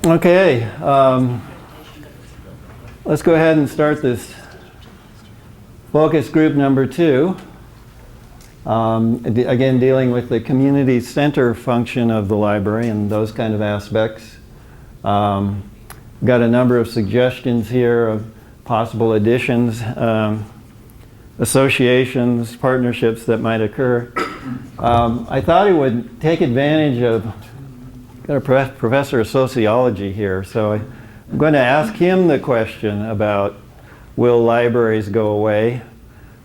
Okay, let's go ahead and start this focus group number 2. Again, dealing with the community center function of the library and those kind of aspects. Got a number of suggestions here of possible additions, associations, partnerships that might occur. I thought I would take advantage of, got a professor of sociology here, so I'm going to ask him the question about will libraries go away?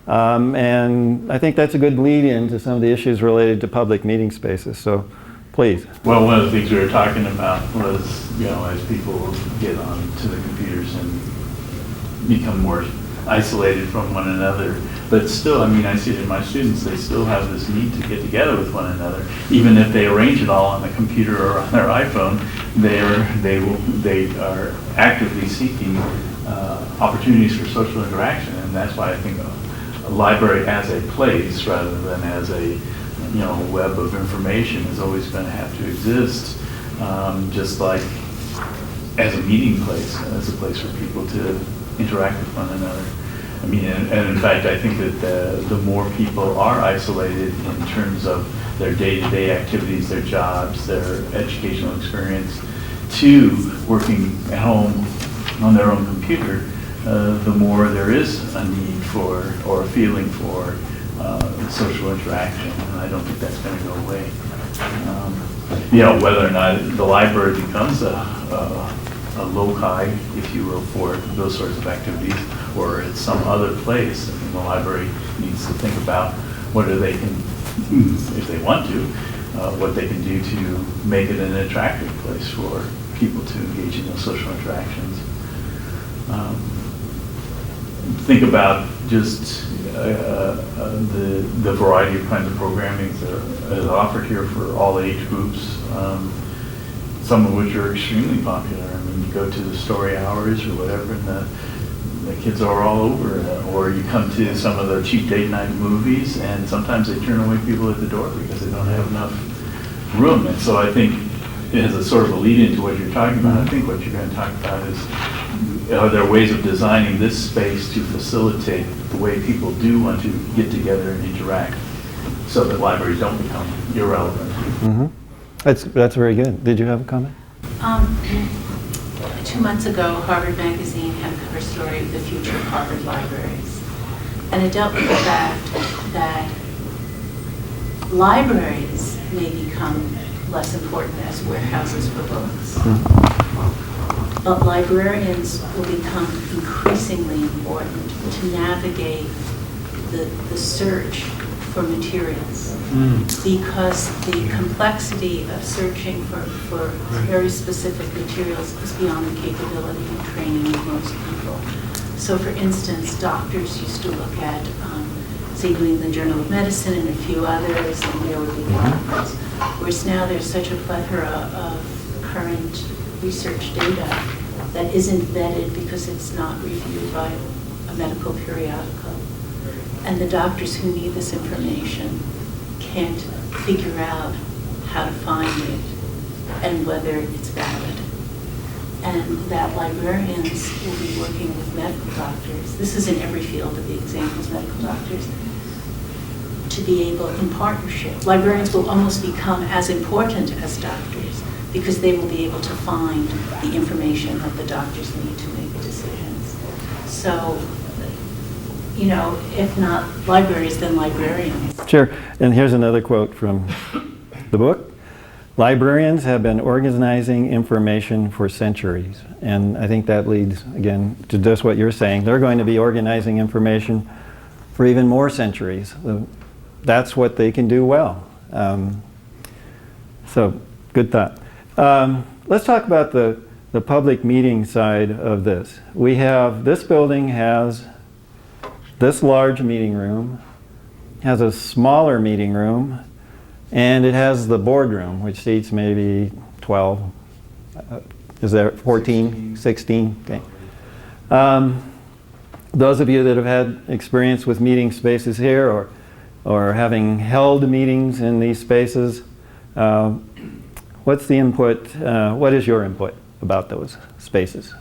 And I think that's a good lead-in to some of the issues related to public meeting spaces, so please. Well, one of the things we were talking about was, as people get onto the computers and become more isolated from one another, but still, I see it in my students, they still have this need to get together with one another. Even if they arrange it all on the computer or on their iPhone, they are actively seeking opportunities for social interaction, and that's why I think a library as a place rather than as a web of information is always going to have to exist, just like as a meeting place, as a place for people to interact with one another. And in fact, I think that the more people are isolated in terms of their day-to-day activities, their jobs, their educational experience, to working at home on their own computer, the more there is a need for or a feeling for social interaction, and I don't think that's going to go away. Whether or not the library becomes a loci, if you will, for those sorts of activities, or it's some other place. The library needs to think about what they can, if they want to, what they can do to make it an attractive place for people to engage in those social interactions. Think about just the variety of kinds of programming that are offered here for all age groups, some of which are extremely popular. You go to the story hours or whatever, and the kids are all over it. Or you come to some of the cheap date night movies, and sometimes they turn away people at the door because they don't have enough room. And so I think, as a sort of a lead into what you're talking about, I think what you're going to talk about is, are there ways of designing this space to facilitate the way people do want to get together and interact so that libraries don't become irrelevant? Mm-hmm. That's very good. Did you have a comment? 2 months ago, Harvard Magazine had a cover story of the future of Harvard libraries. And it dealt with the fact that libraries may become less important as warehouses for books. Mm-hmm. But librarians will become increasingly important to navigate the search for materials. Because the complexity of searching for very specific materials is beyond the capability and training of most people. So for instance, doctors used to look at, say, New England Journal of Medicine and a few others, and there would be articles. Whereas now there's such a plethora of current research data that isn't vetted because it's not reviewed by a medical periodical. And the doctors who need this information can't figure out how to find it and whether it's valid. And that librarians will be working with medical doctors. This is in every field of the examples, medical doctors, to be able, in partnership. Librarians will almost become as important as doctors because they will be able to find the information that the doctors need to make decisions. So, if not libraries, then librarians. Sure. And here's another quote from the book. Librarians have been organizing information for centuries. And I think that leads, again, to just what you're saying. They're going to be organizing information for even more centuries. That's what they can do well. So, good thought. Let's talk about the public meeting side of this. This building has this large meeting room, has a smaller meeting room, and it has the boardroom, which seats maybe 12, is there 14, 16? Okay. Those of you that have had experience with meeting spaces here or having held meetings in these spaces, what's the input, what is your input? about those spaces?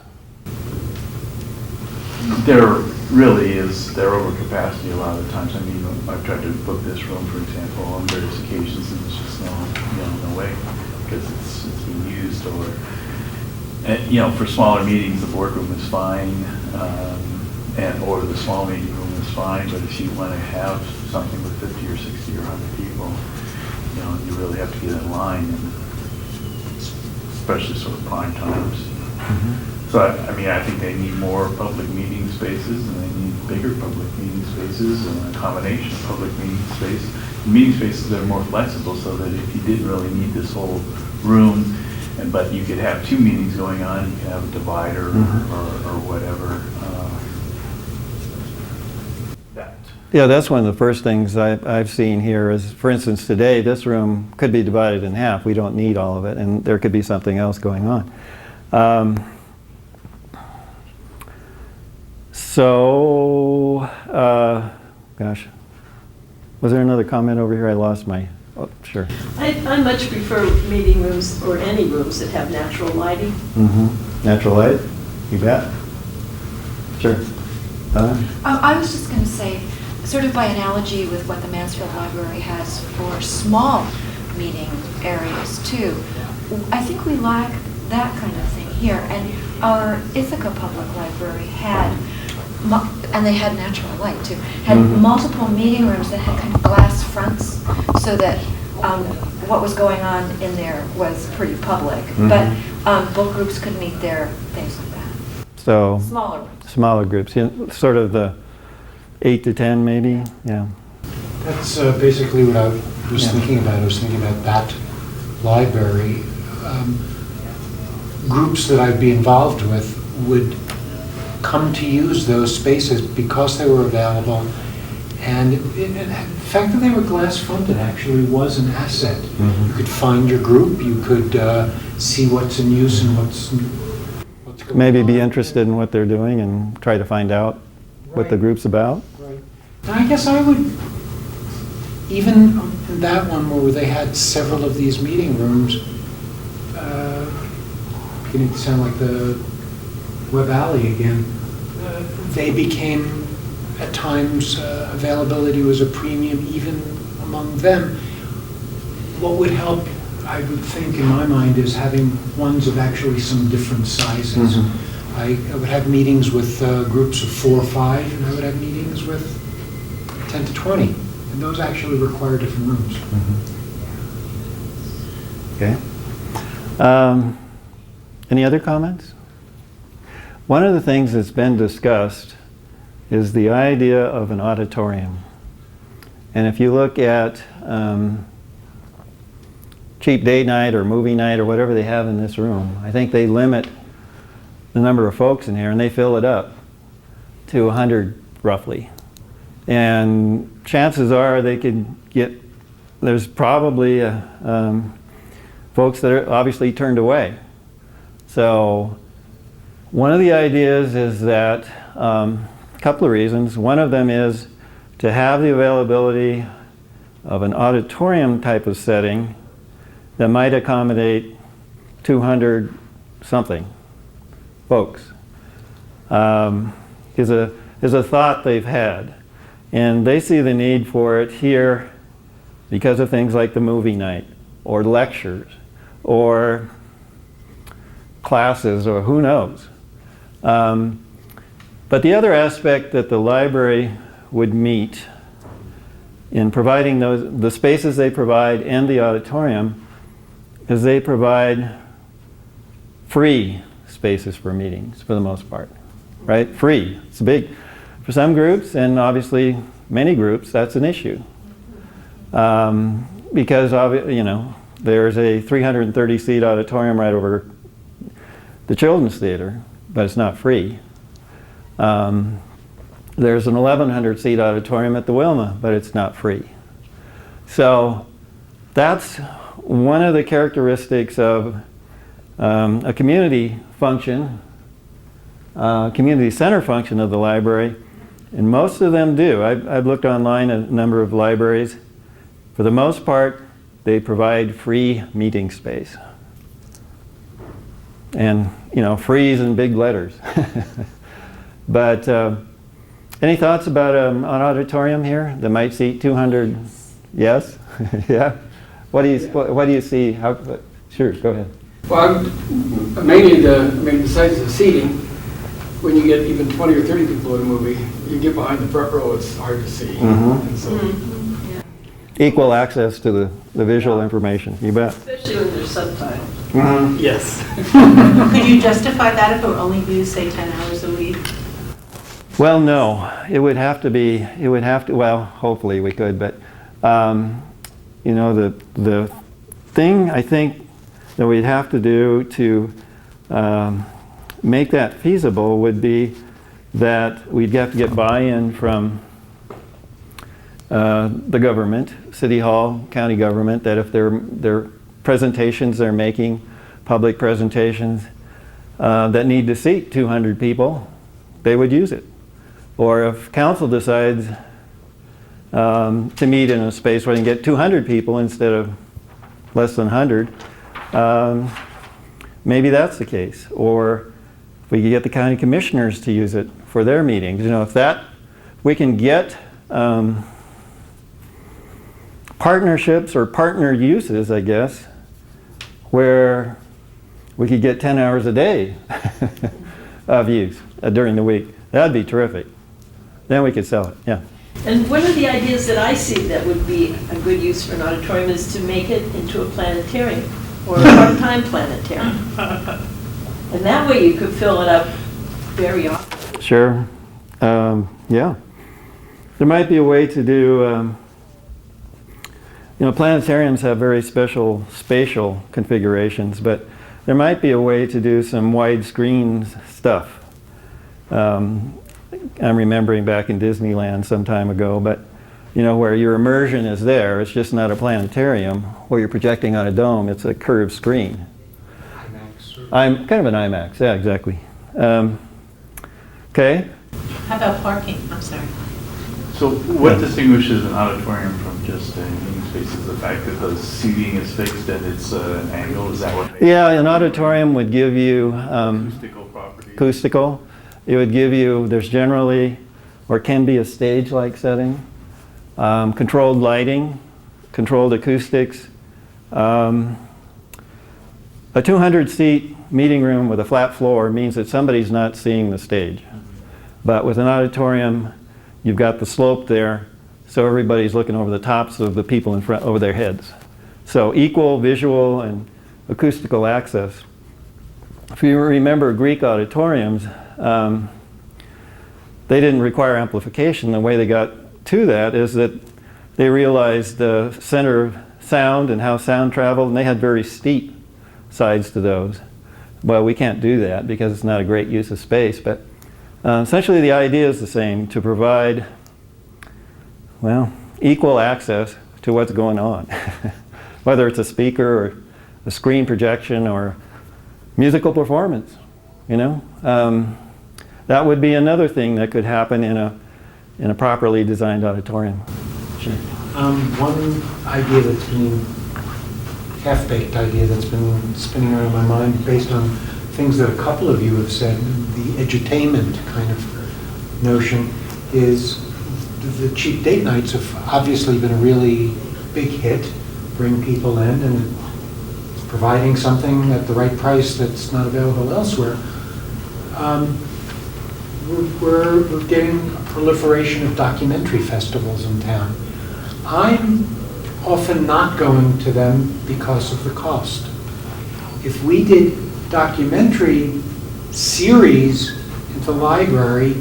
There really is, they're overcapacity a lot of the times. I mean, I've tried to book this room, for example, on various occasions, and there's just no way, because it's being used, or, and, for smaller meetings, the boardroom is fine, or the small meeting room is fine, but if you want to have something with 50 or 60 or 100 people, you really have to get in line, and especially sort of prime times. Mm-hmm. So, I think they need more public meeting spaces, and they need bigger public meeting spaces, and a combination of public meeting space. Meeting spaces that are more flexible, so that if you didn't really need this whole room, but you could have 2 meetings going on, you can have a divider or whatever. Yeah, that's one of the first things I've seen here is, for instance, today this room could be divided in half. We don't need all of it, and there could be something else going on. Gosh, was there another comment over here? I lost my, oh, sure. I much prefer meeting rooms or any rooms that have natural lighting. Mm-hmm. Natural light? You bet. Sure. I was just going to say, sort of by analogy with what the Mansfield Library has for small meeting areas too, I think we lack that kind of thing here. And our Ithaca Public Library had, and they had natural light too, had multiple meeting rooms that had kind of glass fronts, so that what was going on in there was pretty public. But book groups could meet there, things like that. So Smaller rooms. Smaller groups, sort of the 8 to 10 maybe, yeah. That's basically what I was thinking about. I was thinking about that library. Groups that I'd be involved with would come to use those spaces because they were available, and the fact that they were glass fronted actually was an asset. You could find your group, you could see what's in use and what's going on. Maybe be interested in what they're doing and try to find out what the group's about. Right. And I guess I would, even in that one where they had several of these meeting rooms, beginning to sound like the Web Alley again, they became, at times, availability was a premium even among them. What would help, I would think, in my mind, is having ones of actually some different sizes. I would have meetings with groups of 4 or 5, and I would have meetings with 10 to 20, and those actually require different rooms. Okay. Any other comments? One of the things that's been discussed is the idea of an auditorium. And if you look at cheap day night or movie night or whatever they have in this room, I think they limit the number of folks in here, and they fill it up to 100 roughly. And chances are they could get, there's probably folks that are obviously turned away. So one of the ideas is that, a couple of reasons. One of them is to have the availability of an auditorium type of setting that might accommodate 200 something folks. Is a thought they've had. And they see the need for it here because of things like the movie night or lectures or classes or who knows. But the other aspect that the library would meet in providing the spaces they provide and the auditorium is they provide free spaces for meetings for the most part, right? Free. It's big. For some groups, and obviously many groups, that's an issue. Because there's a 330-seat auditorium right over the Children's Theater, but it's not free. There's an 1,100-seat auditorium at the Wilma, but it's not free. So that's one of the characteristics of a community function, community center function of the library, and most of them do. I've looked online at a number of libraries. For the most part, they provide free meeting space. and freeze in big letters. But any thoughts about an auditorium here that might seat 200? Yes? Yeah? What do you see? Sure, go ahead. Well, mainly besides the seating, when you get even 20 or 30 people in a movie, you get behind the front row, it's hard to see. Mm-hmm. And so, Equal access to the visual information, you bet. Especially when there's subtitles. Mm-hmm. yes. Could you justify that if it were only used, say, 10 hours a week? Well, no, it would have to, well, hopefully we could, but, the thing I think that we'd have to do to make that feasible would be that we'd have to get buy-in from the government, City Hall, county government, that if their presentations they're making, public presentations that need to seat 200 people, they would use it. Or if council decides to meet in a space where they can get 200 people instead of less than 100, maybe that's the case. Or if we could get the county commissioners to use it for their meetings. If we can get partnerships or partner uses, I guess, where we could get 10 hours a day of use during the week. That'd be terrific. Then we could sell it, yeah. And one of the ideas that I see that would be a good use for an auditorium is to make it into a planetarium or a part-time planetarium. And that way you could fill it up very often. Sure. Yeah. There might be a way to do, planetariums have very special spatial configurations, but there might be a way to do some widescreen stuff. I'm remembering back in Disneyland some time ago, but where your immersion is there, it's just not a planetarium where you're projecting on a dome, it's a curved screen. IMAX. I'm kind of an IMAX, yeah, exactly. Okay. How about parking? I'm sorry. So what distinguishes an auditorium from just a meeting space is the fact that the seating is fixed and it's an angle, is that what makes Yeah, an auditorium would give you acoustical properties? acoustical. It would give you, there's generally, or can be a stage-like setting, controlled lighting, controlled acoustics. A 200-seat meeting room with a flat floor means that somebody's not seeing the stage. But with an auditorium, you've got the slope there, so everybody's looking over the tops of the people in front, over their heads. So equal visual and acoustical access. If you remember Greek auditoriums, they didn't require amplification. The way they got to that is that they realized the center of sound and how sound traveled, and they had very steep sides to those. Well, we can't do that because it's not a great use of space, but essentially the idea is the same, to provide, well, equal access to what's going on. Whether it's a speaker or a screen projection or musical performance, that would be another thing that could happen in a properly designed auditorium. Sure. One idea that's been, half-baked idea that's been spinning around my mind based on things that a couple of you have said, the edutainment kind of notion, is the cheap date nights have obviously been a really big hit, bring people in and providing something at the right price that's not available elsewhere. We're getting a proliferation of documentary festivals in town. I'm often not going to them because of the cost. If we did documentary series in the library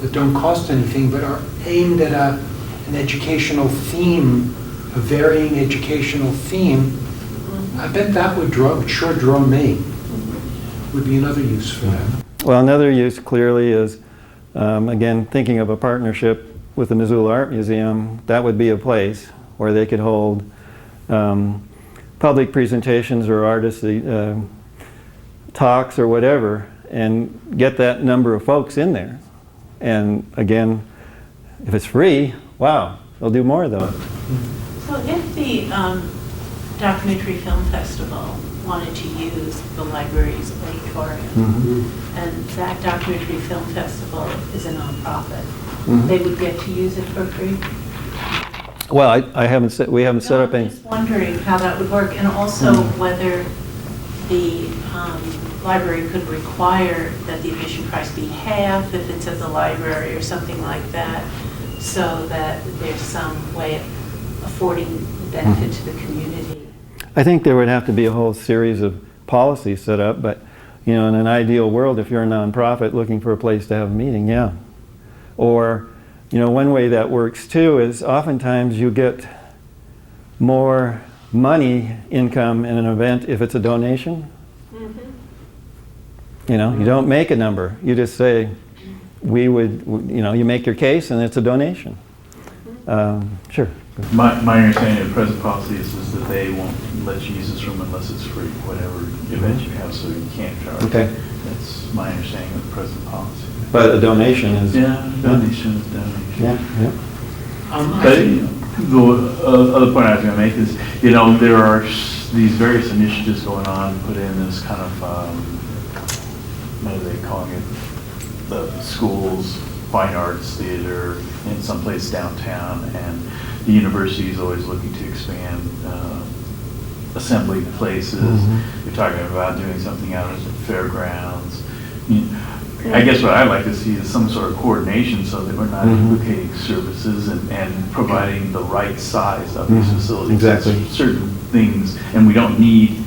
that don't cost anything but are aimed at an educational theme, a varying educational theme, I bet that would sure draw me. Would be another use for that. Well, another use clearly is, again, thinking of a partnership with the Missoula Art Museum, that would be a place where they could hold public presentations or artist talks or whatever, and get that number of folks in there. And again, if it's free, wow, they'll do more of those. So if the documentary film festival wanted to use the library's auditorium. Mhm. And that documentary film festival is a nonprofit. Mhm. They would get to use it for free. Well, we haven't set up I'm any. just wondering how that would work, and also whether the library could require that the admission price be half if it's at the library or something like that, so that there's some way of affording benefit to the community. I think there would have to be a whole series of policies set up, but in an ideal world, if you're a nonprofit looking for a place to have a meeting, yeah. Or, one way that works too is oftentimes you get more money income in an event if it's a donation. You don't make a number. You just say, you make your case and it's a donation. Sure. My understanding of the present policy is that they won't let you use this room unless it's free, whatever event you have, so you can't charge. Okay. That's my understanding of the present policy. But a donation is... Yeah, donation is donation. Yeah. But the other point I was going to make is, there are these various initiatives going on, put in this kind of, what are they calling it? The schools, fine arts theater in some place downtown, and the university is always looking to expand assembly places. You're talking about doing something out at the fairgrounds. I guess what I'd like to see is some sort of coordination so that we're not duplicating services and providing the right size of these facilities. Exactly. There's certain things, and we don't need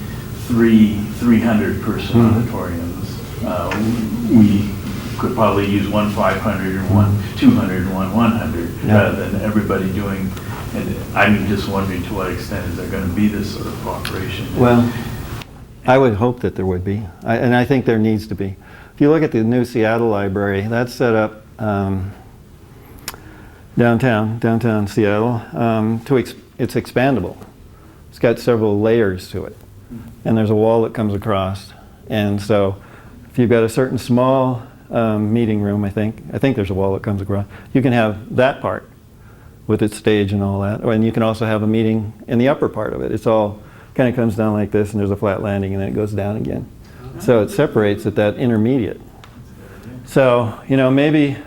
300-person auditoriums. We could probably use one 500 and one 200 and one 100 rather than everybody doing. And I'm just wondering to what extent is there going to be this sort of cooperation? Well, I would hope that there would be, and I think there needs to be. If you look at the new Seattle library, that's set up downtown Seattle. It's expandable. It's got several layers to it, and there's a wall that comes across. And so, if you've got a certain small meeting room, I think there's a wall that comes across. You can have that part with its stage and all that, and you can also have a meeting in the upper part of it. It's all kind of comes down like this, and there's a flat landing, and then it goes down again. So it separates at that intermediate. So, maybe,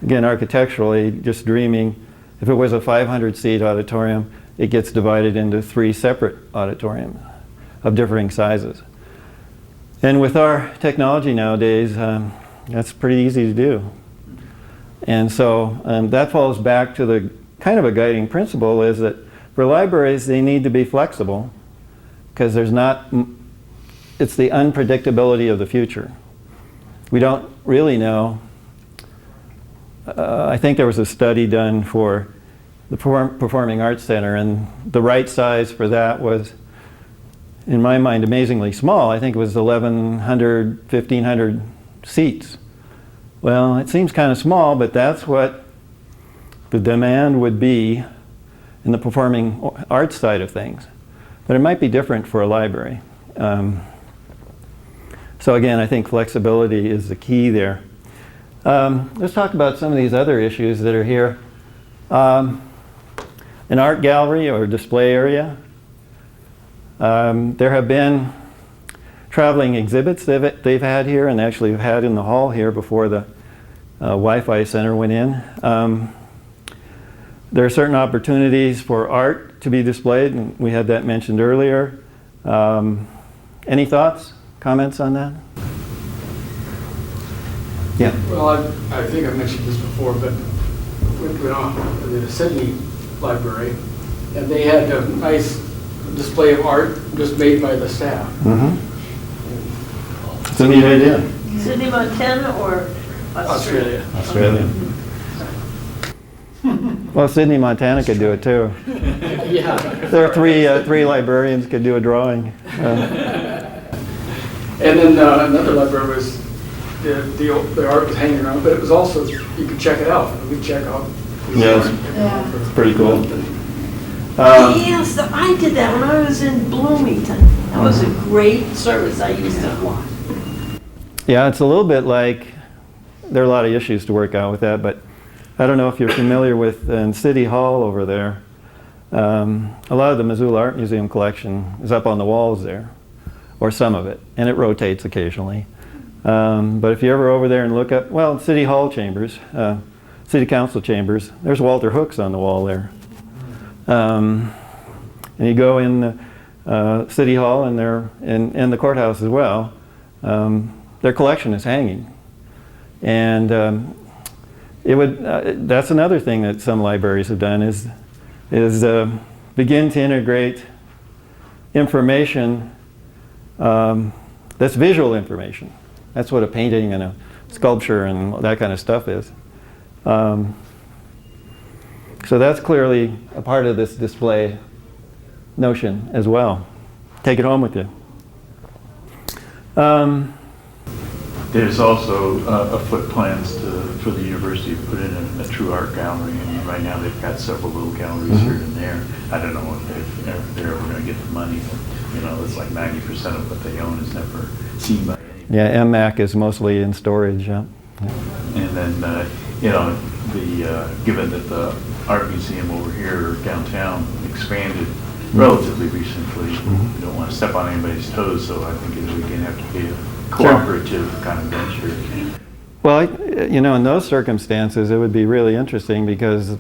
again, architecturally, just dreaming, if it was a 500-seat auditorium, it gets divided into 3 separate auditoriums of differing sizes. And with our technology nowadays, that's pretty easy to do. And so that falls back to the kind of a guiding principle is that for libraries, they need to be flexible because it's the unpredictability of the future. We don't really know. I think there was a study done for the Performing Arts Center, and the right size for that was, in my mind, amazingly small. I think it was 1,100, 1,500 seats. Well, it seems kind of small, but that's what the demand would be in the performing arts side of things. But it might be different for a library. So again, I think flexibility is the key there. Let's talk about some of these other issues that are here. An art gallery or display area. There have been traveling exhibits they've had here, and actually have had in the hall here before the Wi-Fi center went in. There are certain opportunities for art to be displayed, and we had that mentioned earlier. Any thoughts, comments on that? Yeah. Well, I think I mentioned this before, but we went to the Sydney Library, and they had a nice display of art just made by the staff. It's a neat idea. Sydney, Montana, or Australia? Australia. Well, Sydney, Montana could do it too. Yeah. There are three librarians could do a drawing. And then another library was, the art was hanging around, but it was also, you could check it out. We could check out. Yes. It's pretty cool. Yes, I did that when I was in Bloomington. That was a great service I used to watch. Yeah, it's a little bit like, there are a lot of issues to work out with that, but I don't know if you're familiar with in City Hall over there, A lot of the Missoula Art Museum collection is up on the walls there, or some of it, and it rotates occasionally. But if you're ever over there and look up, well, City Hall chambers, City Council chambers, there's Walter Hooks on the wall there. And you go in City Hall and in the courthouse as well, their collection is hanging. And that's another thing that some libraries have done is begin to integrate information that's visual information. That's what a painting and a sculpture and that kind of stuff is. So that's clearly a part of this display notion as well. Take it home with you. There's also afoot plans for the university to put in a true art gallery. I mean, right now they've got several little galleries here and there. I don't know if they're ever going to get the money, but it's like 90% of what they own is never seen by anyone. Yeah, MAC is mostly in storage. Yeah. And then, given that the art museum over here downtown expanded relatively recently, we don't want to step on anybody's toes, so I think it would again have to be a cooperative kind of venture. Well, in those circumstances, it would be really interesting because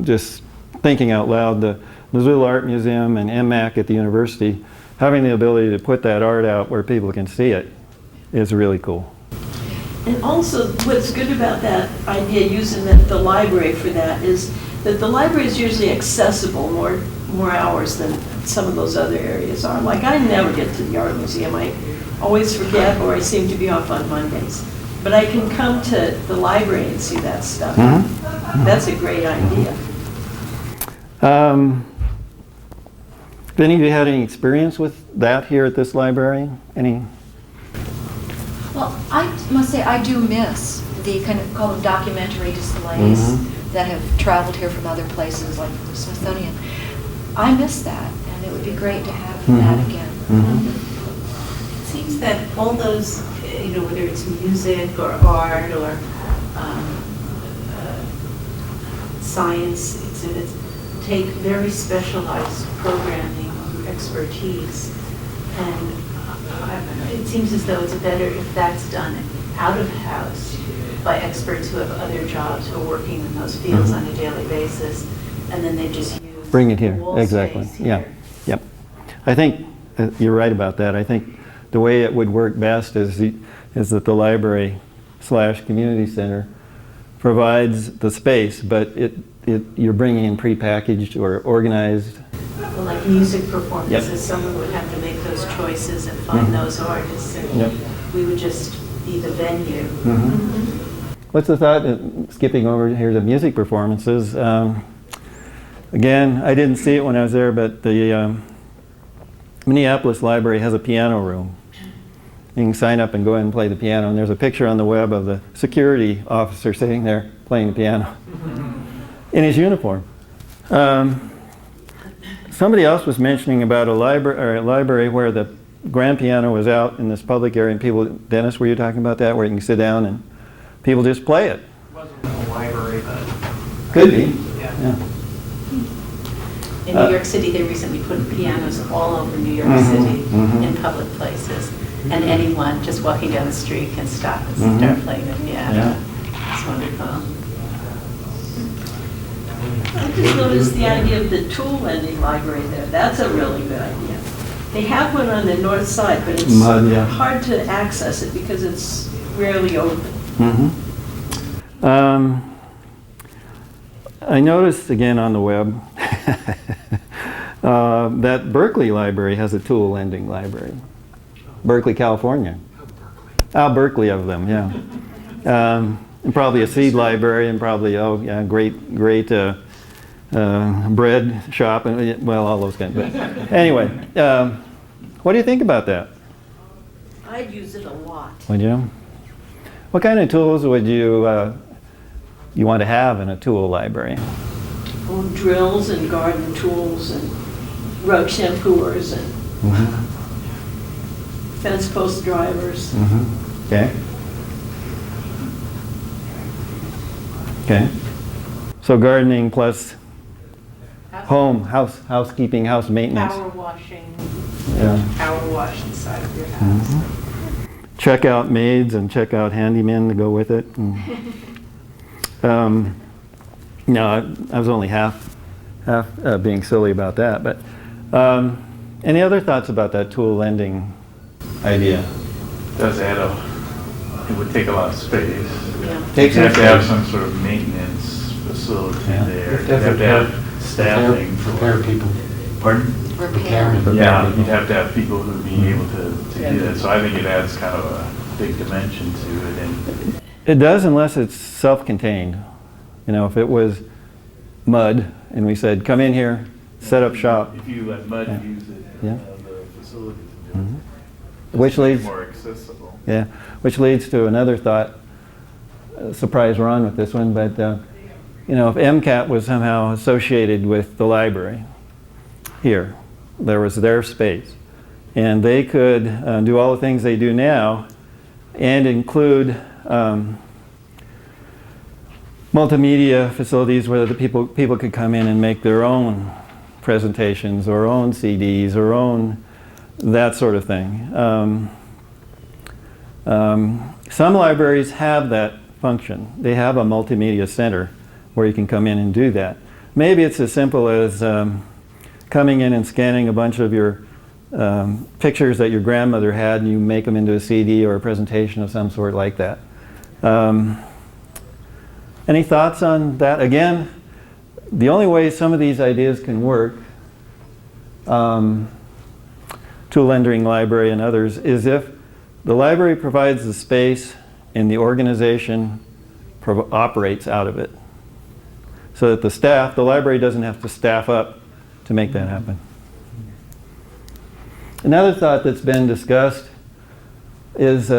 just thinking out loud, the Missoula Art Museum and MAC at the university, having the ability to put that art out where people can see it is really cool. And also, what's good about that idea, using the library for that, is that the library is usually accessible more hours than some of those other areas are. Like, I never get to the art museum. I always forget, or I seem to be off on Mondays. But I can come to the library and see that stuff. That's a great idea. Have any of you had any experience with that here at this library? Any? Well, I must say I do miss the kind of call them documentary displays that have traveled here from other places like the Smithsonian. I miss that, and it would be great to have that again. It seems that all those, whether it's music or art or science exhibits, take very specialized programming expertise, and it seems as though it's better if that's done out of house by experts who have other jobs who are working in those fields on a daily basis, and then they just use bring it here. wall Exactly. space Yeah. here. Yep. I think you're right about that. I think the way it would work best is that the library/community center provides the space, but you're bringing in prepackaged or organized. Well, like music performances, someone would have to make those choices and find those artists, and we would just be the venue. What's the thought, skipping over here to music performances? Again, I didn't see it when I was there, but the Minneapolis Library has a piano room. You can sign up and go ahead and play the piano, and there's a picture on the web of the security officer sitting there playing the piano in his uniform. Somebody else was mentioning about a library where the grand piano was out in this public area, and people, Dennis, were you talking about that, where you can sit down and people just play it? It wasn't a library, but... Could be. Yeah. In New York City, they recently put pianos all over New York City in public places, and anyone just walking down the street can stop and start playing the piano. It's wonderful. I just noticed the idea of the tool lending library there. That's a really good idea. They have one on the north side, but it's hard to access it because it's rarely open. I noticed again on the web that Berkeley Library has a tool lending library. Berkeley, California. Berkeley of them, yeah. And probably a seed library, and probably great bread shop, and well, all those kinds. But anyway, what do you think about that? I'd use it a lot. Would you? What kind of tools would you want to have in a tool library? Drills and garden tools and rug shampooers and fence post drivers. Okay. Okay. So gardening plus housekeeping, house maintenance. Power washing, Yeah. power wash inside of your house. Check out maids and check out handymen to go with it. No, I was only half being silly about that. But any other thoughts about that tool lending idea? Does add it would take a lot of space. Yeah. Takes You have to some have space. some sort of maintenance facility Yeah. there. You You have to have staffing Prepare for. people. Pardon? Repair. Yeah, you'd have to have people who'd be able to do that. So I think it adds kind of a big dimension to it. And It does unless it's self-contained. You know, if it was mud and we said, come in here, set up shop, if you let MUD Yeah. use it, Yeah. the facility to do Mhm. it, which it's leads, more accessible. yeah, which leads to another thought. Surprise Ron with this one, but you know, if MCAT was somehow associated with the library here, there was their space, and they could do all the things they do now, and include multimedia facilities where the people could come in and make their own presentations or own CDs or own that sort of thing. Some libraries have that function. They have a multimedia center where you can come in and do that. Maybe it's as simple as coming in and scanning a bunch of your pictures that your grandmother had and you make them into a CD or a presentation of some sort like that. Any thoughts on that? Again, the only way some of these ideas can work, tool lending library and others, is if the library provides the space and the organization operates out of it. So that the library doesn't have to staff up to make that happen. Another thought that's been discussed is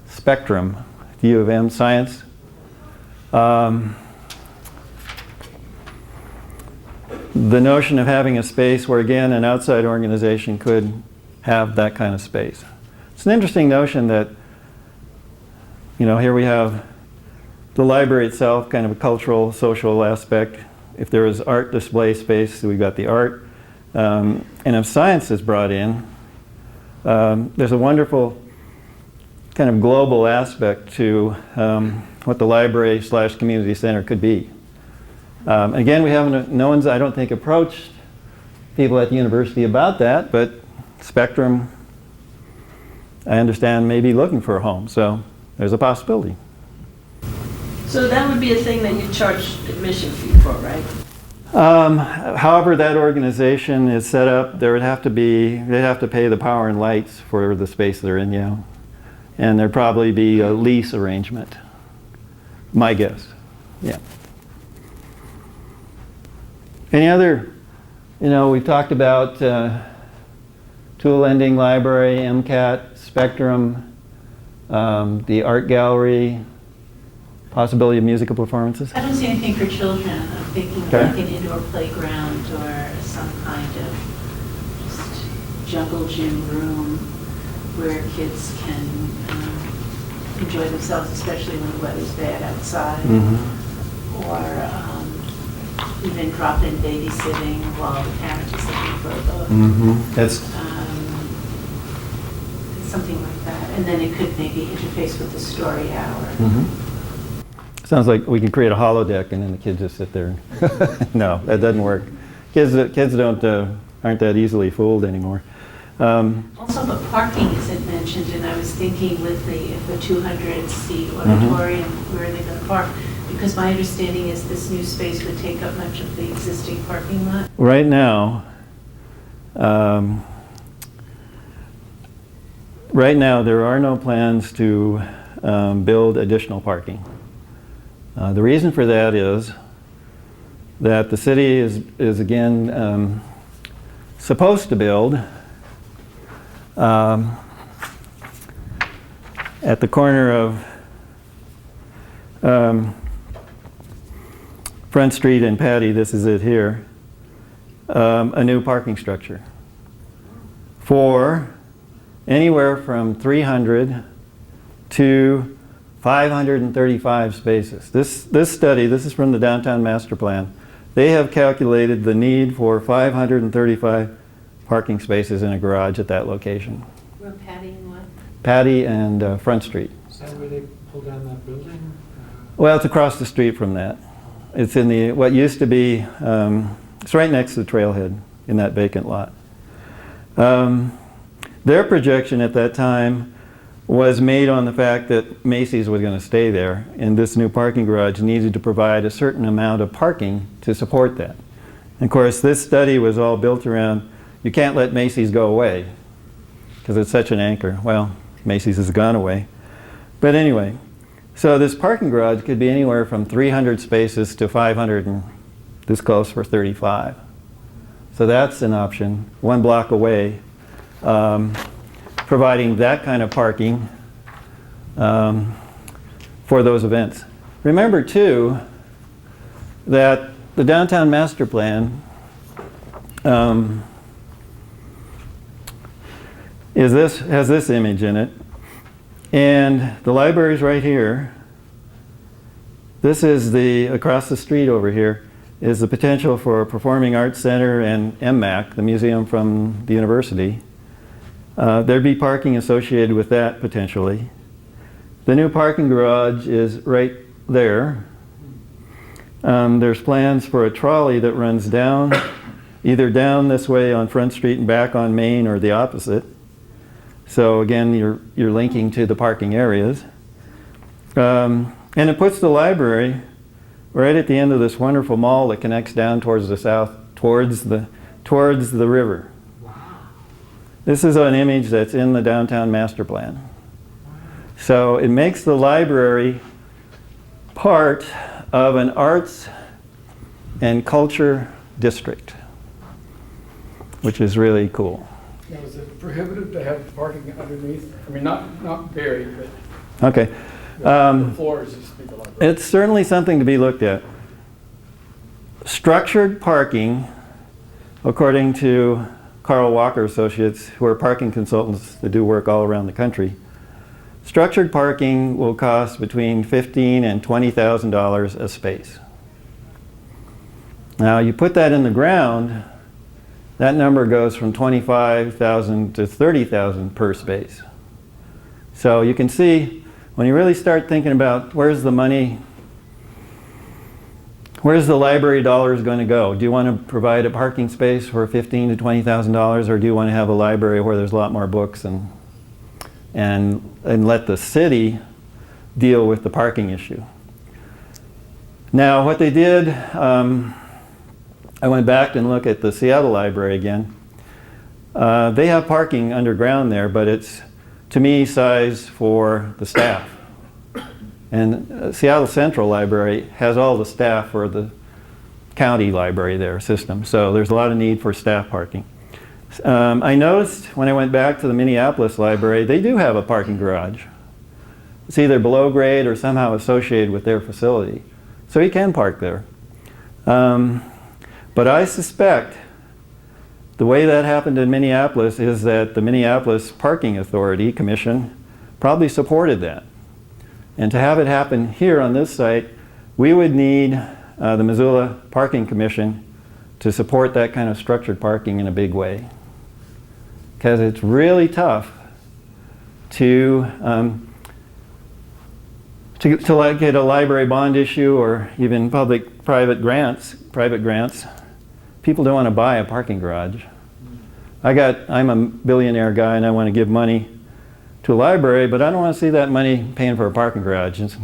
spectrum, U of M science. The notion of having a space where, again, an outside organization could have that kind of space. It's an interesting notion that, you know, here we have the library itself, kind of a cultural, social aspect. If there is art display space, we've got the art. And if science is brought in, there's a wonderful kind of global aspect to what the library / community center could be. Again, we haven't, no one's, I don't think, approached people at the university about that, but Spectrum, I understand, may be looking for a home, so there's a possibility. So that would be a thing that you charge admission fee for, right? However that organization is set up, there would have to be, they'd have to pay the power and lights for the space they're in, yeah. And there'd probably be a lease arrangement, my guess, yeah. Any other, you know, we've talked about tool lending library, MCAT, Spectrum, the art gallery, possibility of musical performances. I don't see anything for children. I'm thinking Okay. like an indoor playground or some kind of just jungle gym room where kids can enjoy themselves, especially when the weather's bad outside. Mm-hmm. Or even drop-in babysitting while the parent is looking for a book. Mm-hmm. That's, Something like that. And then it could maybe interface with the story hour. mm-hmm. Sounds like we can create a holodeck and then the kids just sit there. No, that doesn't work. Kids don't aren't that easily fooled anymore. Also, but parking isn't mentioned, and I was thinking with the 200-seat auditorium, where are they going to park? Because my understanding is this new space would take up much of the existing parking lot. Right now, there are no plans to build additional parking. The reason for that is that the city is again supposed to build at the corner of Front Street and Patty, this is it here, a new parking structure for anywhere from 300 to 535 spaces. This study, this is from the Downtown Master Plan. they have calculated the need for 535 parking spaces in a garage at that location. Where Patty and what? Patty and Front Street. Is that where they pulled down that building? Well, it's across the street from that. It's in the, what used to be, it's right next to the trailhead in that vacant lot. Their projection at that time was made on the fact that Macy's was going to stay there, and this new parking garage needed to provide a certain amount of parking to support that. And of course, this study was all built around, you can't let Macy's go away because it's such an anchor. Well, Macy's has gone away. But anyway, so this parking garage could be anywhere from 300 spaces to 500, and this calls for 35. So that's an option, 1 block away, providing that kind of parking for those events. Remember too that the downtown master plan has this image in it, and the library's right here. This is across the street over here is the potential for a performing arts center and MMAC, the museum from the university. There'd be parking associated with that potentially. The new parking garage is right there. There's plans for a trolley that runs down, either down this way on Front Street and back on Main, or the opposite. So again, you're linking to the parking areas. And it puts the library right at the end of this wonderful mall that connects down towards the south, towards the river. This is an image that's in the downtown master plan. So it makes the library part of an arts and culture district, which is really cool. Now, is it prohibitive to have parking underneath? I mean, not buried, but Okay. the floors used to be the library. It's certainly something to be looked at. Structured parking, according to Carl Walker Associates, who are parking consultants that do work all around the country, structured parking will cost between $15,000 and $20,000 a space. Now, you put that in the ground, that number goes from $25,000 to $30,000 per space. So you can see, when you really start thinking about where's the money, where's the library dollars going to go? Do you want to provide a parking space for $15,000 to $20,000, or do you want to have a library where there's a lot more books and let the city deal with the parking issue? Now, what they did, I went back and looked at the Seattle Library again. They have parking underground there, but it's, to me, size for the staff. And Seattle Central Library has all the staff for the county library there system. So there's a lot of need for staff parking. I noticed when I went back to the Minneapolis Library, they do have a parking garage. It's either below grade or somehow associated with their facility. So you can park there. But I suspect the way that happened in Minneapolis is that the Minneapolis Parking Authority Commission probably supported that. And to have it happen here on this site, we would need the Missoula Parking Commission to support that kind of structured parking in a big way. Because it's really tough to like get a library bond issue or even private grants. People don't want to buy a parking garage. I'm a billionaire guy and I want to give money to a library, but I don't want to see that money paying for a parking garage. It's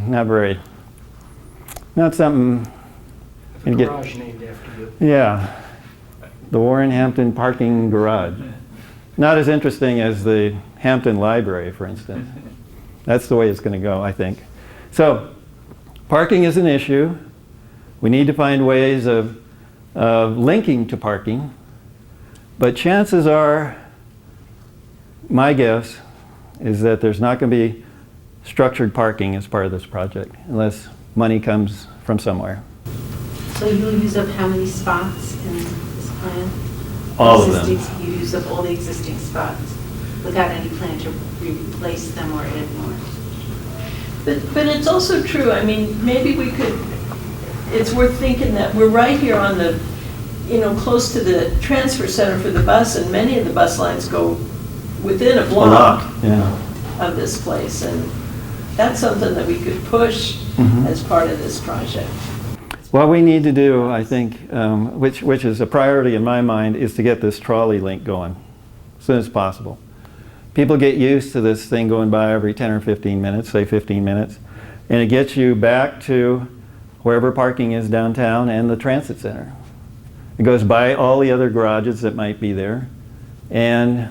not something. Have a garage named after you. Yeah, the Warren Hampton Parking Garage. Not as interesting as the Hampton Library, for instance. That's the way it's going to go, I think. So, parking is an issue. We need to find ways of linking to parking, but chances are, my guess, is that there's not going to be structured parking as part of this project, unless money comes from somewhere. So you'll use up how many spots in this plan? All of them. You use up all the existing spots without any plan to replace them or add more? But it's also true, I mean, maybe we could, it's worth thinking that we're right here on the, close to the transfer center for the bus, and many of the bus lines go within a block Yeah. of this place, and that's something that we could push as part of this project. What we need to do, I think, which is a priority in my mind, is to get this trolley link going as soon as possible. People get used to this thing going by every 10 or 15 minutes, say 15 minutes, and it gets you back to wherever parking is downtown and the transit center. It goes by all the other garages that might be there. And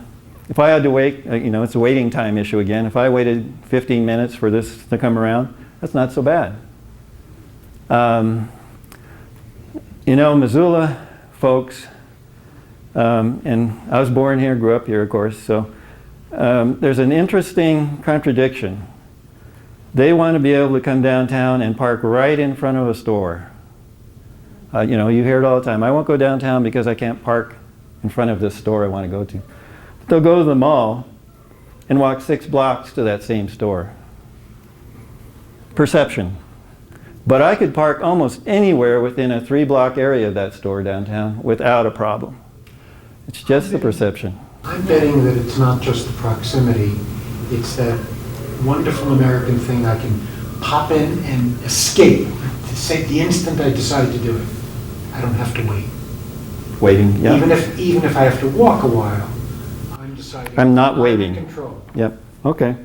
if I had to wait, it's a waiting time issue again. If I waited 15 minutes for this to come around, that's not so bad. Missoula folks, and I was born here, grew up here, of course, so there's an interesting contradiction. They want to be able to come downtown and park right in front of a store. You hear it all the time. I won't go downtown because I can't park in front of this store I want to go to. They'll go to the mall and walk 6 blocks to that same store. Perception. But I could park almost anywhere within a 3-block area of that store downtown without a problem. It's just the perception. I'm betting that it's not just the proximity, it's that wonderful American thing I can pop in and escape to say the instant I decide to do it. I don't have to wait. Waiting, yeah. Even if I have to walk a while, I'm deciding. I'm not waiting. in control. Yep. Okay.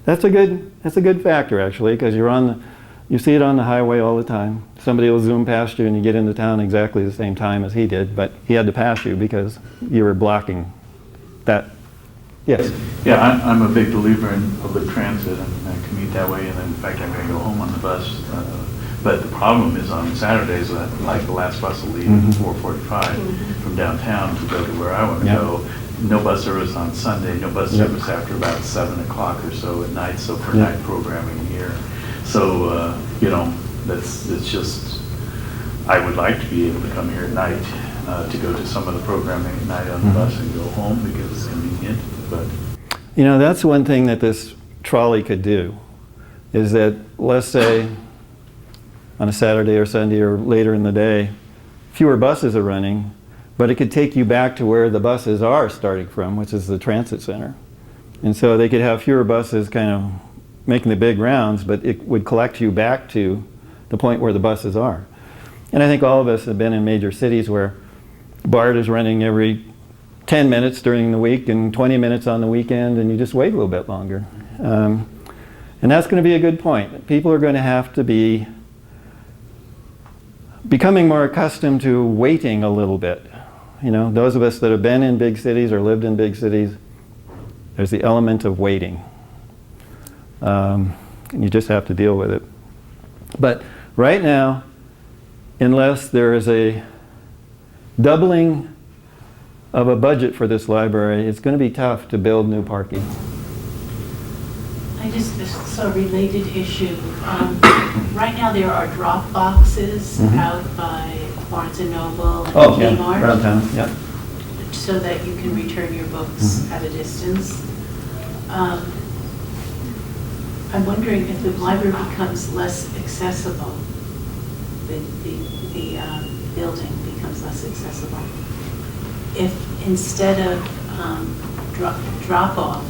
That's a good factor actually, because you see it on the highway all the time. Somebody will zoom past you and you get into town exactly the same time as he did, but he had to pass you because you were blocking that. Yes. Yeah, I'm a big believer in public transit, and I commute that way, and then in fact I'm going to go home on the bus. But the problem is on Saturdays, like the last bus will leave at 4:45 from downtown to go to where I want to go. No bus service on Sunday, no bus service after about 7 o'clock or so at night, so for night programming here. So, it's just, I would like to be able to come here at night to go to some of the programming at night on the bus and go home because it's convenient, but. That's one thing that this trolley could do, is that, let's say, on a Saturday or Sunday or later in the day, fewer buses are running, but it could take you back to where the buses are starting from, which is the transit center. And so they could have fewer buses kind of making the big rounds, but it would collect you back to the point where the buses are. And I think all of us have been in major cities where BART is running every 10 minutes during the week and 20 minutes on the weekend, and you just wait a little bit longer. And that's going to be a good point. People are going to have to be becoming more accustomed to waiting a little bit. Those of us that have been in big cities or lived in big cities, there's the element of waiting. And you just have to deal with it. But right now, unless there is a doubling of a budget for this library, it's going to be tough to build new parking. I just saw a related issue. Right now there are drop boxes out by Barnes & Noble and Kmart. Around town, yeah. So that you can return your books at a distance. I'm wondering if the library becomes less accessible, the building becomes less accessible. If instead of drop-off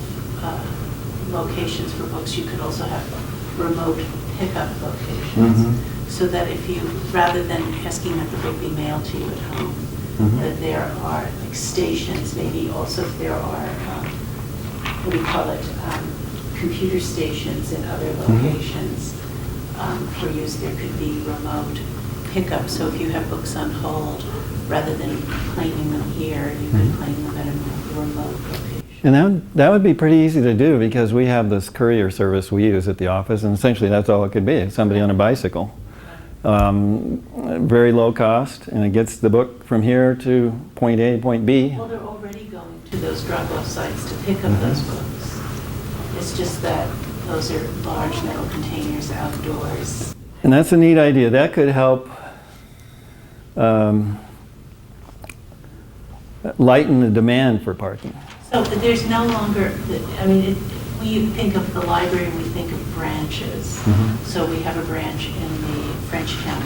locations for books, you could also have remote pickup locations, so that if you, rather than asking that the book be mailed to you at home, that there are like stations, maybe also if there are, what do you call it, computer stations in other locations for use, there could be remote pickup. So if you have books on hold, rather than claiming them here, you could claim them at a remote location. And that would be pretty easy to do because we have this courier service we use at the office, and essentially that's all it could be, somebody on a bicycle. Very low cost, and it gets the book from here to point A, point B. Well, they're already going to those drop-off sites to pick up those books. It's just that those are large metal containers outdoors. And that's a neat idea. That could help lighten the demand for parking. So there's no longer, we think of the library, we think of branches. Mhm. So we have a branch in the Frenchtown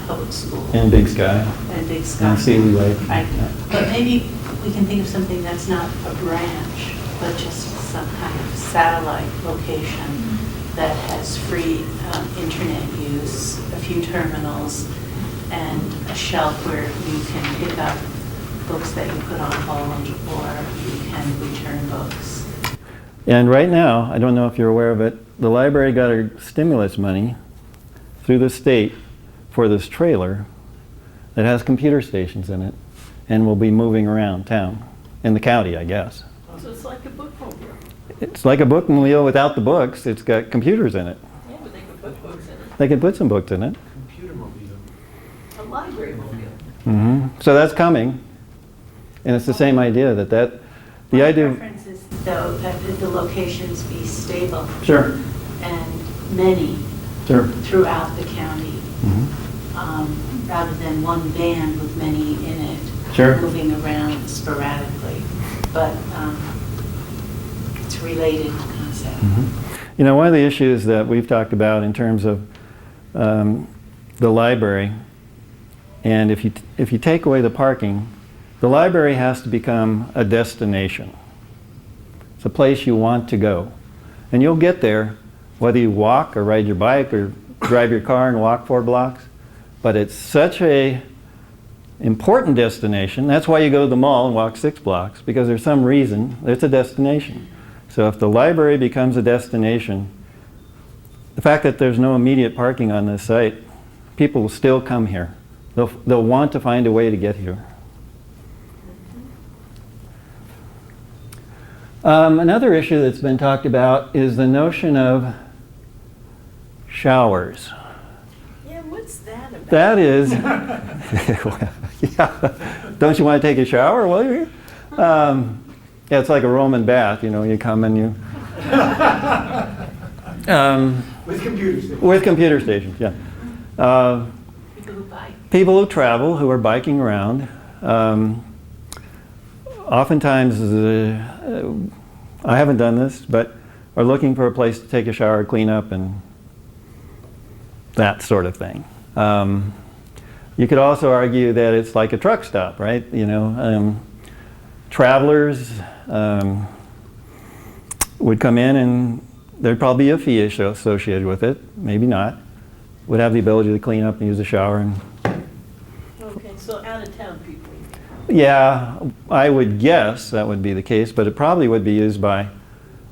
Public School. And Big Sky. And Big Sky. And Sealy Lake. Right. Yeah. But maybe we can think of something that's not a branch, but just some kind of satellite location that has free internet use, a few terminals, and a shelf where you can pick up books that you put on hold, or you can return books. And right now, I don't know if you're aware of it, the library got a stimulus money through the state for this trailer that has computer stations in it and will be moving around town, in the county, I guess. So it's like a bookmobile. It's like a bookmobile without the books. It's got computers in it. Yeah, but they could put books in it. They can put some books in it. Computer mobile. A library mobile. So that's coming. And it's the same idea that the My idea. preference is, though, that the locations be stable Sure. and many Sure. throughout the county, Mhm. rather than one van with many in it. Sure. Moving around sporadically. But it's a related concept. You know, one of the issues that we've talked about in terms of the library, and if you take away the parking, the library has to become a destination. It's a place you want to go. And you'll get there whether you walk or ride your bike or drive your car and walk 4 blocks. But it's such a important destination. That's why you go to the mall and walk 6 blocks, because there's some reason it's a destination. So if the library becomes a destination, the fact that there's no immediate parking on this site, people will still come here. They'll want to find a way to get here. Another issue that's been talked about is the notion of showers. Yeah, what's that about? That is, yeah. Don't you want to take a shower while you're here? Yeah, it's like a Roman bath, you know, you come and you... With computer stations. With computer stations, yeah. People who bike. People who travel, who are biking around, oftentimes, I haven't done this, but are looking for a place to take a shower, clean up, and that sort of thing. You could also argue that it's like a truck stop, right? You know, travelers would come in and there'd probably be a fee associated with it, maybe not. Would have the ability to clean up and use a shower. And Okay, so out-of-town people. yeah, I would guess that would be the case, but it probably would be used by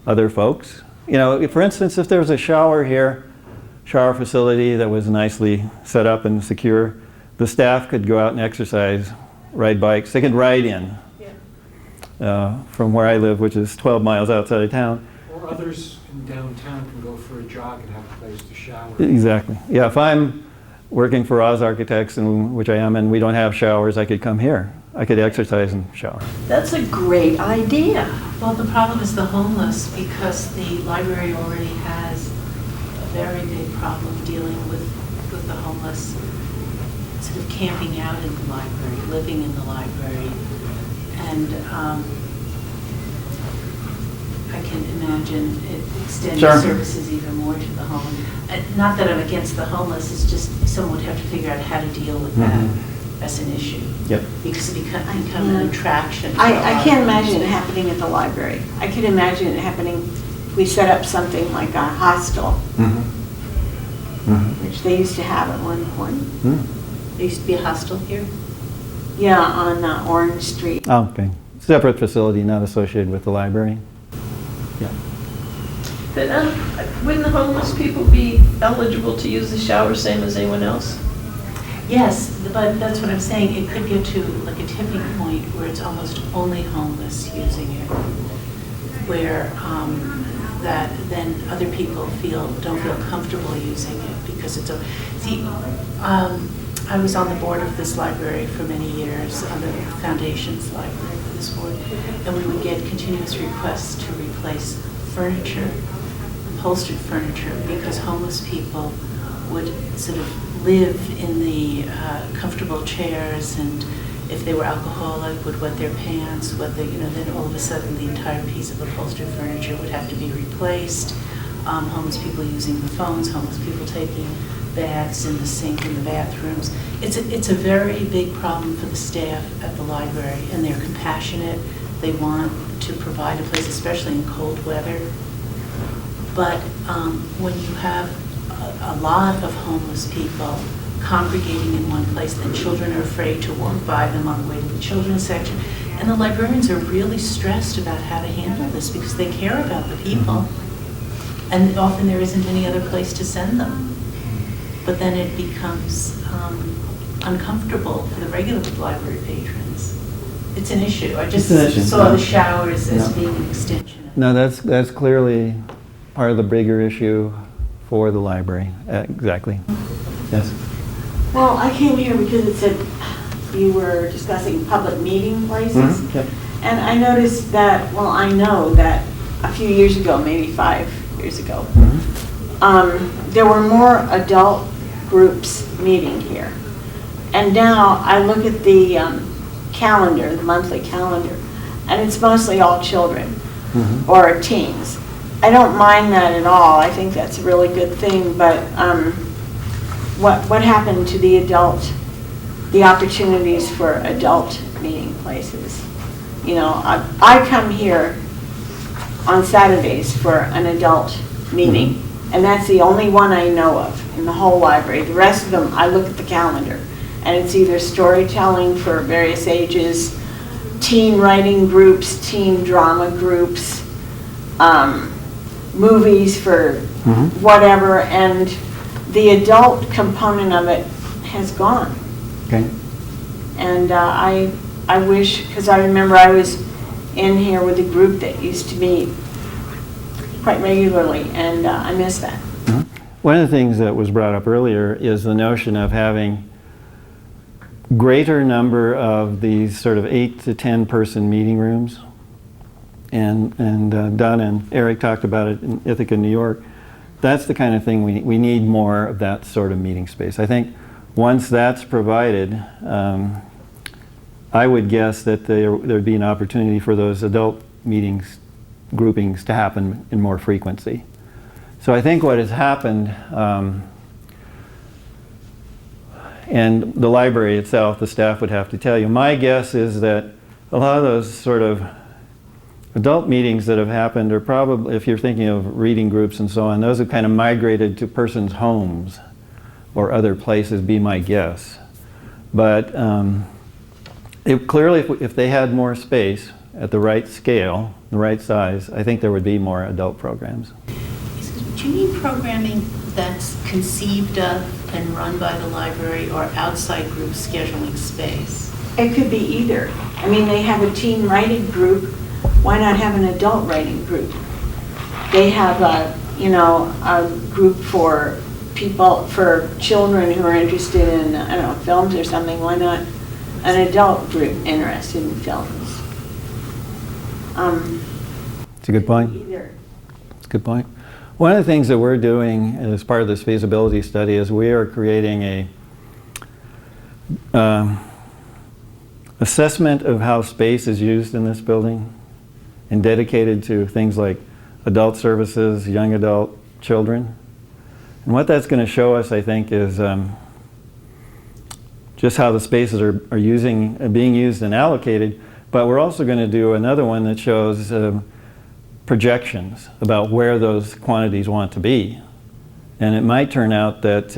other folks. You know, for instance, if there was a shower here, shower facility that was nicely set up and secure, the staff could go out and exercise, ride bikes. They could ride in from where I live, which is 12 miles outside of town. Or others in downtown can go for a jog and have a place to shower. Exactly. Yeah, if I'm working for Oz Architects, which I am, and we don't have showers, I could come here. I could exercise and shower. That's a great idea. Well, the problem is the homeless, because the library already has a very big problem dealing with the homeless, sort of camping out in the library, living in the library. And I can imagine it extending Sure. services even more to the home. Not that I'm against the homeless, it's just someone would have to figure out how to deal with that as an issue. Yep. Because it becomes an attraction. I can't imagine it happening at the library. I can imagine it happening if we set up something like a hostel, which they used to have at one point. There used to be a hostel here. Yeah, on Orange Street. Oh, okay. Separate facility, not associated with the library. Yeah. But wouldn't the homeless people be eligible to use the shower same as anyone else? Yes, but that's what I'm saying. It could get to like a tipping point where it's almost only homeless using it, where that then other people don't feel comfortable using it because it's a. See, I was on the board of this library for many years, on the Foundation's library for this board, and we would get continuous requests to replace furniture, upholstered furniture, because homeless people would sort of live in the comfortable chairs, and if they were alcoholic, would wet their pants, then all of a sudden the entire piece of upholstered furniture would have to be replaced. Homeless people using the phones, homeless people taking baths in the sink in the bathrooms. It's a very big problem for the staff at the library, and they're compassionate. They want to provide a place, especially in cold weather. But when you have a lot of homeless people congregating in one place, then children are afraid to walk by them on the way to the children's section. And the librarians are really stressed about how to handle this because they care about the people. And often there isn't any other place to send them. But then it becomes uncomfortable for the regular library patrons. It's an issue. I just saw the showers as being an extension. No, that's clearly part of the bigger issue for the library. Exactly. Yes. Well, I came here because it said you were discussing public meeting places. Mm-hmm. Yep. And I noticed that, well, I know that a few years ago, maybe 5 years ago, there were more adult groups meeting here. And now I look at the calendar, the monthly calendar, and it's mostly all children or teens. I don't mind that at all. I think that's a really good thing, but what happened to the opportunities for adult meeting places? You know, I come here on Saturdays for an adult meeting, and that's the only one I know of in the whole library. The rest of them, I look at the calendar, and it's either storytelling for various ages, teen writing groups, teen drama groups, movies for whatever, and the adult component of it has gone. Okay. And I wish, because I remember I was in here with a group that used to meet quite regularly, and I miss that. One of the things that was brought up earlier is the notion of having greater number of these sort of 8 to 10 person meeting rooms. And Donna and Eric talked about it in Ithaca, New York. That's the kind of thing we need more of, that sort of meeting space. I think once that's provided, I would guess that there'd be an opportunity for those adult meetings, groupings to happen in more frequency. So I think what has happened, and the library itself, the staff would have to tell you, my guess is that a lot of those sort of adult meetings that have happened are probably, if you're thinking of reading groups and so on, those have kind of migrated to persons' homes or other places, be my guess. But clearly, if they had more space at the right scale, the right size, I think there would be more adult programs. Do you mean programming that's conceived of and run by the library, or outside groups scheduling space? It could be either. I mean, they have a teen writing group. Why not have an adult writing group? They have a group for people, for children who are interested in, I don't know, films or something. Why not an adult group interested in films? It's a good point. Either. It's a good point. One of the things that we're doing as part of this feasibility study is we are creating a assessment of how space is used in this building, and dedicated to things like adult services, young adult, children. And what that's going to show us, I think, is just how the spaces are being used and allocated. But we're also going to do another one that shows projections about where those quantities want to be. And it might turn out that,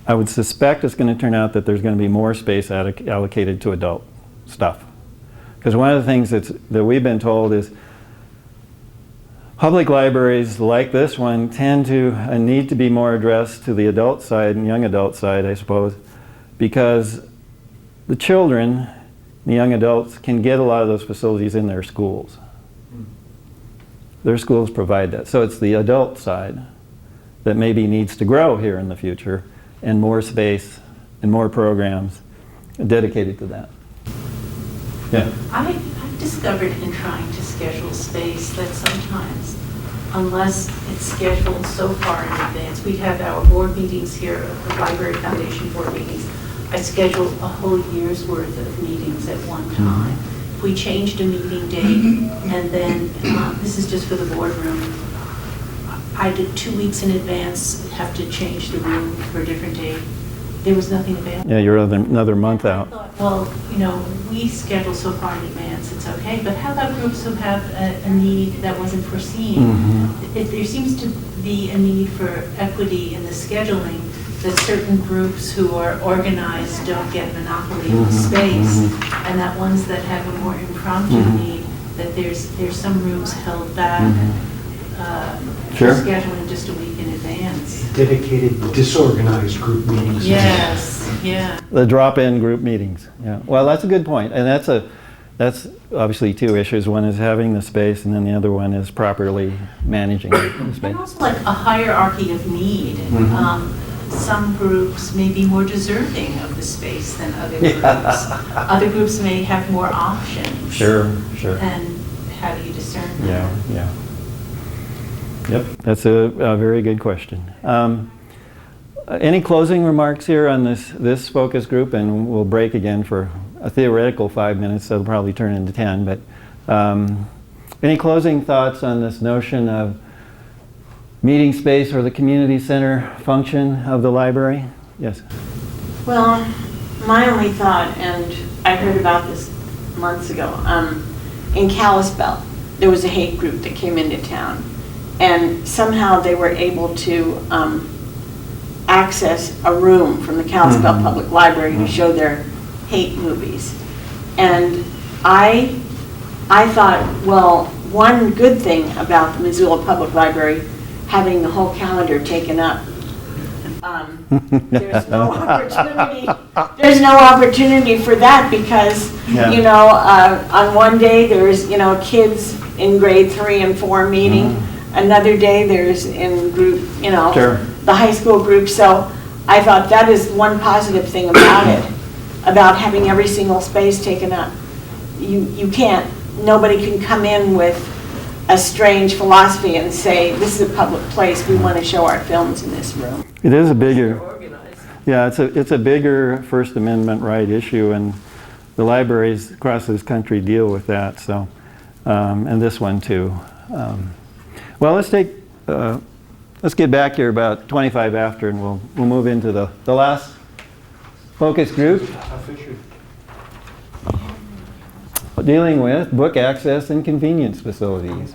I would suspect it's going to turn out that there's going to be more space allocated to adult stuff. Because one of the things that we've been told is public libraries like this one tend to need to be more addressed to the adult side and young adult side, I suppose, because the children, the young adults, can get a lot of those facilities in their schools. Their schools provide that. So it's the adult side that maybe needs to grow here in the future, and more space and more programs dedicated to that. Yeah. I've discovered in trying to schedule space that sometimes, unless it's scheduled so far in advance, we have our board meetings here, the Library Foundation board meetings, I schedule a whole year's worth of meetings at one time. If we changed a meeting date, and then, this is just for the boardroom, I did 2 weeks in advance, have to change the room for a different date. There was nothing available. Yeah, you're another month I out. thought, well, you know, we schedule so far in advance, it's okay, but how about groups who have a need that wasn't foreseen? There seems to be a need for equity in the scheduling, that certain groups who are organized don't get monopoly of the space, and that ones that have a more impromptu need, that there's some rooms held back for Sure. scheduling just a week in advance. Dedicated, disorganized group meetings. Yes, yeah. The drop-in group meetings, yeah. Well, that's a good point, and that's obviously two issues. One is having the space, and then the other one is properly managing the space. And also like a hierarchy of need. Some groups may be more deserving of the space than other groups. Other groups may have more options. Sure. And how do you discern that? Yeah. Yep, that's a very good question. Any closing remarks here on this focus group? And we'll break again for a theoretical 5 minutes, so it'll probably turn into 10. But any closing thoughts on this notion of meeting space or the community center function of the library? Yes. Well, my only thought, and I heard about this months ago, in Kalispell, there was a hate group that came into town, and somehow they were able to access a room from the Kalispell Public Library to show their hate movies. And I thought, well, one good thing about the Missoula Public Library having the whole calendar taken up, there's no opportunity. There's no opportunity for that because, you know, on one day there's, you know, kids in grade 3 and 4 meeting. Another day there's in group, you know, the high school group. So I thought that is one positive thing about it, about having every single space taken up. You can't, nobody can come in with a strange philosophy and say, this is a public place, we want to show our films in this room. It is a bigger, yeah, it's a bigger First Amendment right issue, and the libraries across this country deal with that, so, and this one too. Well, let's get back here about 25 after, and we'll move into the last focus group, dealing with book access and convenience facilities.